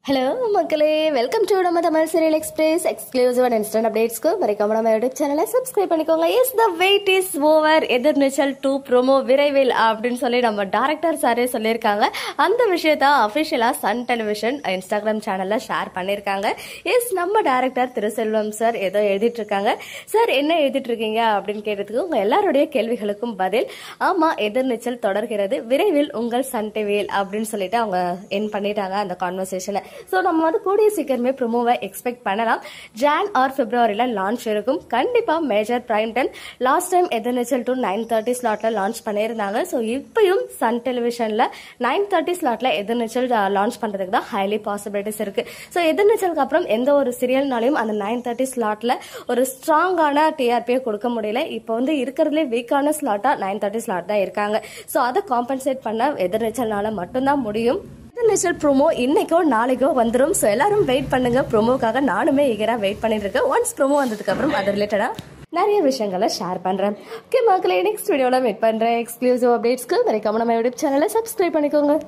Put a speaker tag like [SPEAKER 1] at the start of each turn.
[SPEAKER 1] Hello மக்களே, welcome to நம்ம Tamil serial express exclusive and instant அப்டேட்ஸ்க்கு மறக்காம நம்ம யூடியூப் சேனலை சப்ஸ்கிரைப் பண்ணிக்கோங்க. Yes, the wait is over. Ethirneechal 2 promo விரைவில் அப்படின்னு சொல்லி நம்ம டைரக்டர் சாரே சொல்லியிருக்காங்க. அந்த விஷயத்த அஃபிஷியலா சன் டெலிவிஷன் இன்ஸ்டாகிராம் சேனல்ல ஷேர் பண்ணியிருக்காங்க. எஸ், நம்ம டைரக்டர் திருசெல்வம் சார் ஏதோ எழுதிட்டு இருக்காங்க. சார் என்ன எழுதிட்டு இருக்கீங்க அப்படின்னு கேட்டதுக்கு உங்க எல்லாருடைய கேள்விகளுக்கும் பதில், ஆமா எதிர்நீச்சல் தொடர்கிறது, விரைவில் உங்கள் சன் டிவியில் அப்படின்னு சொல்லிட்டு அவங்க என் பண்ணிட்டாங்க அந்த கான்வர்சேஷனை. ஸோ நம்ம வந்து கூடிய சீக்கிரமே ப்ரோமோவை எக்ஸ்பெக்ட் பண்ணலாம். ஜான் ஆர் பிப்ரவரியில லான்ச் இருக்கும். கண்டிப்பா major prime time. Last time Ethirneechal 2 9:30 ஸ்லாட்ல லான்ச் பண்ணியிருந்தாங்க. ஸோ இப்பயும் சன் டெலிவிஷன்ல 9:30 ஸ்லாட்ல எதிர்நீச்சல் லான்ச் பண்றதுக்கு தான் ஹைலி பாசிபிலிட்டிஸ் இருக்கு. ஸோ எதிர்நீச்சலுக்கு அப்புறம் எந்த ஒரு சீரியல்னாலையும் அந்த 9:30 ஸ்லாட்ல ஒரு ஸ்ட்ராங்கான டிஆர்பியை கொடுக்க முடியல. இப்போ வந்து இருக்கிறதுலே வீக்கான ஸ்லாட்டா 9:30 ஸ்லாட் தான் இருக்காங்க. ஸோ அதை காம்பன்சேட் பண்ண எதிர்நீச்சல்னால மட்டும்தான் முடியும். எதிர்நீச்சல் ப்ரோமோ இன்னைக்கோ நாளைக்கோ வந்துடும். ஸோ எல்லாரும் வெயிட் பண்ணுங்க. ப்ரோமோக்காக நானுமே ஈகரா வெயிட் பண்ணிட்டு இருக்கேன். ஒன்ஸ் ப்ரோமோ வந்ததுக்கு அப்புறம் அது ரிலேட்டடா நிறைய விஷயங்களை ஷேர் பண்றேன். ஓகே மக்களே, நெக்ஸ்ட் வீடியோல வெயிட் பண்றேன். எக்ஸ்க்ளூசிவ் அப்டேட்ஸ்க்கு மறக்காம நம்ம யூடியூப் சேனலை சப்ஸ்கிரைப் பண்ணிக்கோங்க.